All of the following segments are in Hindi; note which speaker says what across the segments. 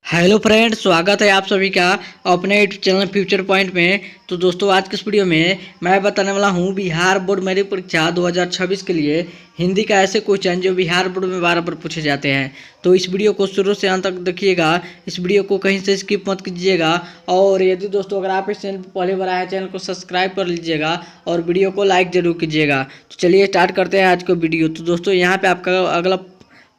Speaker 1: हेलो फ्रेंड, स्वागत है आप सभी का अपने यूट्यूब चैनल फ्यूचर पॉइंट में। तो दोस्तों, आज के इस वीडियो में मैं बताने वाला हूं बिहार बोर्ड मेरी परीक्षा 2026 के लिए हिंदी का ऐसे क्वेश्चन जो बिहार बोर्ड में बार बार पूछे जाते हैं। तो इस वीडियो को शुरू से अंत तक देखिएगा, इस वीडियो को कहीं से स्किप मत कीजिएगा। और यदि दोस्तों अगर आप इस चैनल पर पहले बार आए हैं, चैनल को सब्सक्राइब कर लीजिएगा और वीडियो को लाइक जरूर कीजिएगा। तो चलिए स्टार्ट करते हैं आज का वीडियो। तो दोस्तों, यहाँ पे आपका अगला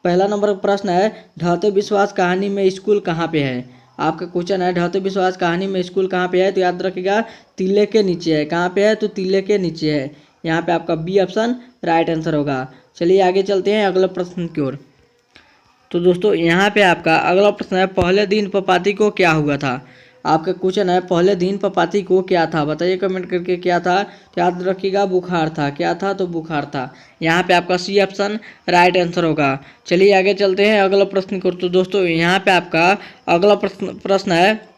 Speaker 1: पहला नंबर का प्रश्न है, ढहते विश्वास कहानी में स्कूल कहाँ पे है। आपका क्वेश्चन है, ढहते विश्वास कहानी में स्कूल कहाँ पे है। तो याद रखिएगा, तिल्ले के नीचे है। कहाँ पे है? तो तिल्ले के नीचे है। यहाँ पे आपका बी ऑप्शन राइट आंसर होगा। चलिए आगे चलते हैं अगले प्रश्न की ओर। तो दोस्तों, यहाँ पे आपका अगला प्रश्न है, पहले दिन पपाती को क्या हुआ था। आपका क्वेश्चन है, पहले दिन पपाती को क्या था। बताइए कमेंट करके क्या था। तो याद रखिएगा, बुखार था। क्या था? तो बुखार था। यहाँ पे आपका सी ऑप्शन राइट आंसर होगा। चलिए आगे चलते हैं अगला प्रश्न को। तो दोस्तों, यहाँ पे आपका अगला प्रश्न है,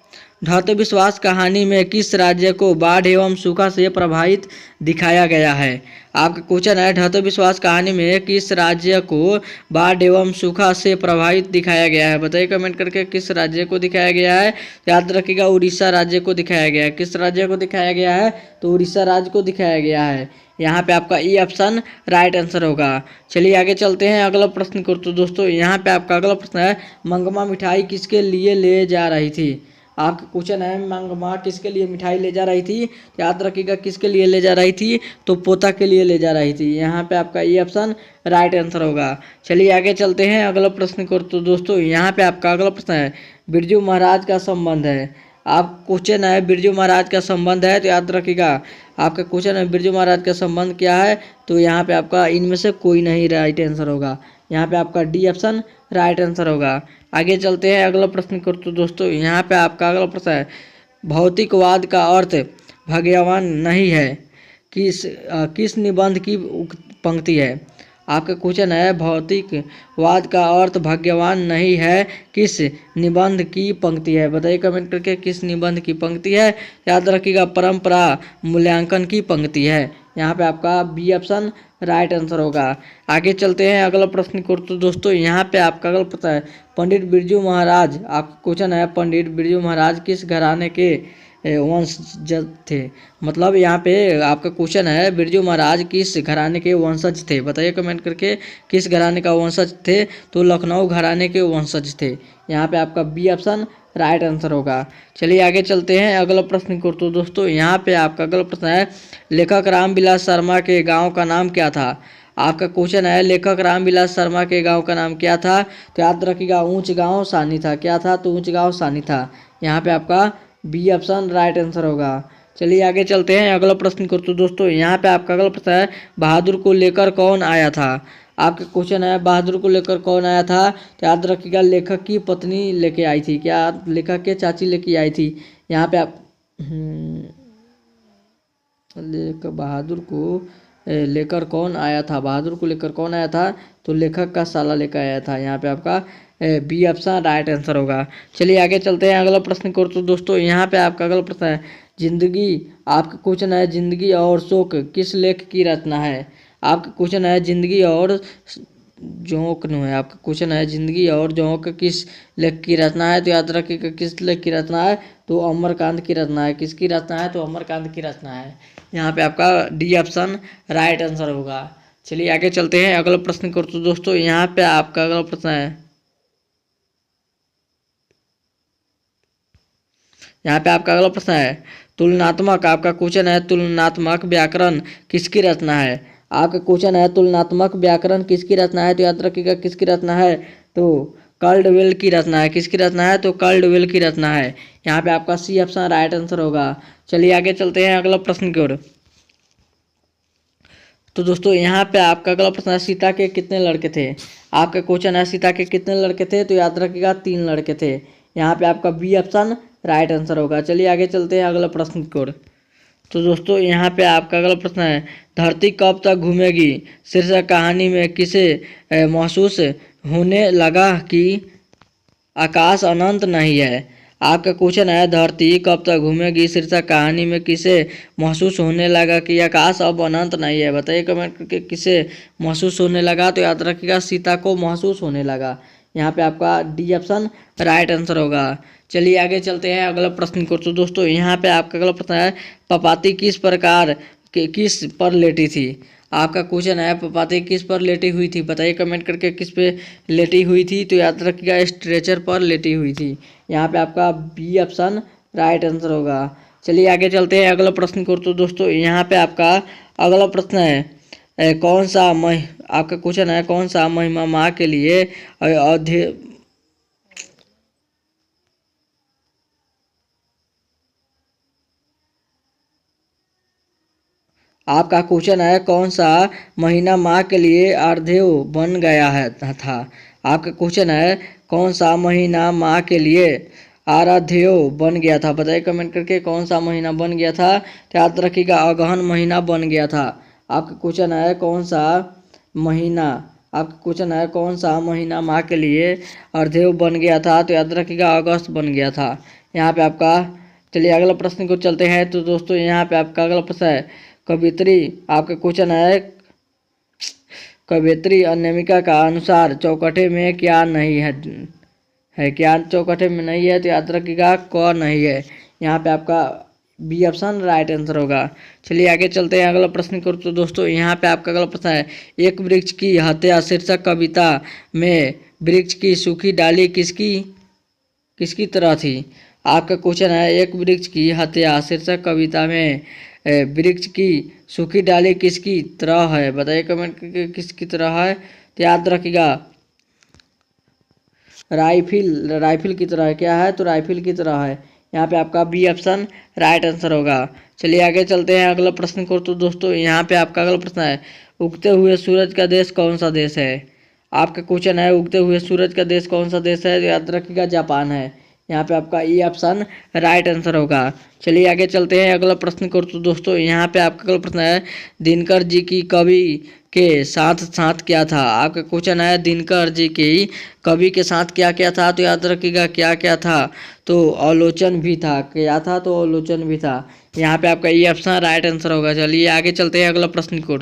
Speaker 1: ढहते विश्वास कहानी में किस राज्य को बाढ़ एवं सूखा से प्रभावित दिखाया गया है। आपका क्वेश्चन है, ढहते विश्वास कहानी में किस राज्य को बाढ़ एवं सूखा से प्रभावित दिखाया गया है। बताइए कमेंट करके किस राज्य को दिखाया गया है। याद रखिएगा, उड़ीसा राज्य को दिखाया गया है। किस राज्य को दिखाया गया है? तो उड़ीसा राज्य को दिखाया गया है। यहाँ पे आपका ई ऑप्शन राइट आंसर होगा। चलिए आगे चलते हैं अगला प्रश्न को। तो दोस्तों, यहाँ पे आपका अगला प्रश्न है, मंगमा मिठाई किसके लिए ले जा रही थी। आपका क्वेश्चन है, मंगमा किसके लिए मिठाई ले जा रही थी। याद रखिएगा, किसके लिए ले जा रही थी। तो पोता के लिए ले जा रही थी। यहाँ पे आपका ये ऑप्शन राइट आंसर होगा। चलिए आगे चलते हैं अगला प्रश्न को। तो दोस्तों, यहाँ पे आपका अगला प्रश्न है, बिरजू महाराज का संबंध है। आप क्वेश्चन है, बिरजू महाराज का संबंध है। तो याद रखिएगा, आपका क्वेश्चन है, बिरजू महाराज का संबंध क्या है। तो यहाँ पे आपका इनमें से कोई नहीं राइट आंसर होगा। यहाँ पे आपका डी ऑप्शन राइट आंसर होगा। आगे चलते हैं अगला प्रश्न को। तो दोस्तों, यहाँ पे आपका अगला प्रश्न है, भौतिकवाद का अर्थ भगवान नहीं है, किस निबंध की पंक्ति है। आपका क्वेश्चन है, भौतिकवाद का अर्थ भगवान नहीं है, किस निबंध की पंक्ति है। बताइए कमेंट करके किस निबंध की पंक्ति है। याद रखिएगा, परंपरा मूल्यांकन की पंक्ति है। यहाँ पे आपका बी ऑप्शन राइट आंसर होगा। आगे चलते हैं अगला प्रश्न को। तो दोस्तों, यहाँ पे आपका अगला प्रश्न है, पंडित बिरजू महाराज। आपका क्वेश्चन है, पंडित बिरजू महाराज किस घराने के वंशज थे। मतलब यहाँ पे आपका क्वेश्चन है, बिरजू महाराज किस घराने के वंशज थे। बताइए कमेंट करके किस घराने का वंशज थे। तो लखनऊ घराने के वंशज थे। यहाँ पे आपका बी ऑप्शन राइट आंसर होगा। चलिए आगे चलते हैं अगला प्रश्न को। तो दोस्तों, यहाँ पे आपका अगला प्रश्न है, लेखक रामविलास शर्मा के गांव का नाम क्या था। आपका क्वेश्चन है, लेखक रामविलास शर्मा के गांव का नाम क्या था। तो याद रखिएगा, ऊंच गांव सानी था। क्या था? तो ऊंच गांव सानी था। यहाँ पे आपका बी ऑप्शन राइट आंसर होगा। चलिए आगे चलते हैं अगला प्रश्न को। तो दोस्तों, यहाँ पे आपका अगला प्रश्न है, बहादुर को लेकर कौन आया था। आपका क्वेश्चन है, बहादुर को लेकर कौन आया था। तो याद रखिएगा, लेखक की पत्नी लेके आई थी। क्या? लेखक के चाची लेके आई थी। यहाँ पे आप लेकर बहादुर को लेकर कौन आया था। बहादुर को लेकर कौन आया था। तो लेखक का साला लेकर आया था। यहाँ पे आपका बी ऑप्शन राइट आंसर होगा। चलिए आगे चलते हैं अगला प्रश्न को। तो दोस्तों, यहाँ पे आपका अगला प्रश्न है, जिंदगी। आपका क्वेश्चन है, जिंदगी और शोक किस लेख की रचना है। आपका क्वेश्चन है, जिंदगी और जोंक नो है। आपका क्वेश्चन है, जिंदगी और जोंक किस लेख की रचना है। तो याद रखिएगा, किस लेख की रचना है। तो अमरकांत की रचना है। किसकी रचना है? तो अमरकांत की रचना है। यहाँ पे आपका डी ऑप्शन राइट आंसर होगा। चलिए आगे चलते हैं अगला प्रश्न को। तो दोस्तों, यहाँ पे आपका अगला प्रश्न है, यहाँ पे आपका अगला प्रश्न है, तुलनात्मक। आपका क्वेश्चन है, तुलनात्मक व्याकरण किसकी रचना है। आपका क्वेश्चन है, तुलनात्मक व्याकरण किसकी रचना है। तो याद रखिएगा, किसकी रचना है। तो कर्डवेल की रचना है। किसकी रचना है। तो कर्डवेल की रचना है। यहाँ पे आपका सी ऑप्शन राइट आंसर होगा। चलिए आगे चलते हैं अगला प्रश्न की ओर। तो दोस्तों, यहाँ पे आपका अगला प्रश्न है, सीता के कितने लड़के थे। आपका क्वेश्चन है, सीता के कितने लड़के थे। तो याद रखिएगा, 3 लड़के थे। यहाँ पे आपका बी ऑप्शन राइट आंसर होगा। चलिए आगे चलते हैं अगला प्रश्न की ओर। तो दोस्तों, यहाँ पे आपका अगला प्रश्न है, धरती कब तक घूमेगी शीर्षक कहानी में किसे महसूस होने लगा कि आकाश अनंत नहीं है। आपका क्वेश्चन है, धरती कब तक घूमेगी शीर्षक कहानी में किसे महसूस होने लगा कि आकाश अब अनंत नहीं है। बताइए कमेंट करके किसे महसूस होने लगा। तो याद रखिएगा, सीता को महसूस होने लगा। यहाँ पे आपका डी ऑप्शन राइट आंसर होगा। चलिए आगे चलते हैं अगला प्रश्न को। तो दोस्तों यहाँ पे आपका अगला प्रश्न है, पपाती किस प्रकार किस पर लेटी थी। आपका क्वेश्चन है, पपाती किस पर लेटी हुई थी, बताइए कमेंट करके किस पे लेटी हुई थी। तो याद रखिएगा स्ट्रेचर पर लेटी हुई थी। यहाँ पे आपका बी ऑप्शन राइट आंसर होगा। चलिए आगे चलते हैं अगला प्रश्न को। तो दोस्तों यहाँ पे आपका अगला प्रश्न है, कौन सा आपका क्वेश्चन है, कौन सा महिमा माँ के लिए आपका क्वेश्चन है, कौन सा महीना माह के लिए आराध्य बन गया है था। आपका क्वेश्चन है, कौन सा महीना माह के लिए आराध्य बन गया था, बताइए कमेंट करके कौन सा महीना बन गया था। तो याद रखिएगा अगहन महीना बन गया था। आपका क्वेश्चन है, कौन सा महीना आपका क्वेश्चन है, कौन सा महीना माह के लिए अर्धेय बन गया था। तो याद रखिएगा अगस्त बन गया था। यहाँ पे आपका, चलिए अगला प्रश्न को चलते हैं। तो दोस्तों यहाँ पे आपका अगला प्रश्न है, कवित्री आपका क्वेश्चन है, कवित्री अनामिका का अनुसार चौकठे में क्या नहीं है क्या चौकठे में नहीं है। तो याद रखिएगा क नहीं है। यहाँ पे आपका बी ऑप्शन राइट आंसर होगा। चलिए आगे चलते हैं अगला प्रश्न को। तो दोस्तों यहाँ पे आपका अगला प्रश्न है, एक वृक्ष की हत्या शीर्षक कविता में वृक्ष की सूखी डाली किसकी किसकी तरह थी। आपका क्वेश्चन है, एक वृक्ष की हत्या शीर्षक कविता में वृक्ष की सूखी डाली किसकी तरह है, बताइए कमेंट करके किसकी तरह है। तो याद रखिएगा राइफिल की तरह है। क्या है, तो राइफिल की तरह है। यहाँ पे आपका बी ऑप्शन राइट आंसर होगा। चलिए आगे चलते हैं अगला प्रश्न को। तो दोस्तों यहाँ पे आपका अगला प्रश्न है, उगते हुए सूरज का देश कौन सा देश है। आपका क्वेश्चन है, उगते हुए सूरज का देश कौन सा देश है। तो याद रखिएगा जापान है। यहाँ पे आपका ई ऑप्शन राइट आंसर होगा। चलिए आगे चलते हैं अगला प्रश्न को। तो दोस्तों यहाँ पे आपका अगला प्रश्न है, दिनकर जी की कवि के साथ साथ क्या था। आपका क्वेश्चन है, दिनकर जी की कवि के साथ क्या क्या था। तो याद रखिएगा क्या क्या था, तो आलोचन भी था। क्या था, तो आलोचन भी था। यहाँ पे आपका ई ऑप्शन राइट आंसर होगा। चलिए आगे चलते हैं अगला प्रश्न को।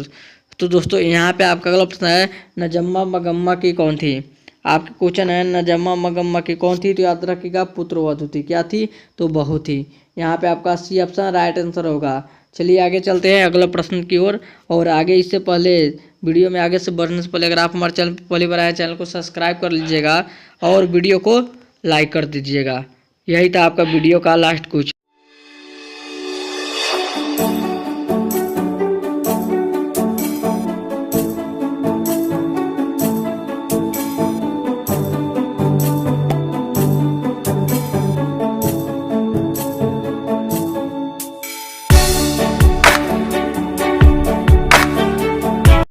Speaker 1: तो दोस्तों यहाँ पे आपका अगला प्रश्न है, नजम्मा मगम्मा की कौन थी। आपका क्वेश्चन है, नजम्मा मगम्मा की कौन थी। तो याद रखिएगा पुत्रवधू थी। क्या थी, तो बहू थी। यहाँ पे आपका सी ऑप्शन राइट आंसर होगा। चलिए आगे चलते हैं अगला प्रश्न की ओर। और आगे इससे पहले वीडियो में आगे से बढ़ने से पहले अगर आप हमारे चैनल पर पहली बार आए, चैनल को सब्सक्राइब कर लीजिएगा और वीडियो को लाइक कर दीजिएगा। यही था आपका वीडियो का लास्ट कुछ।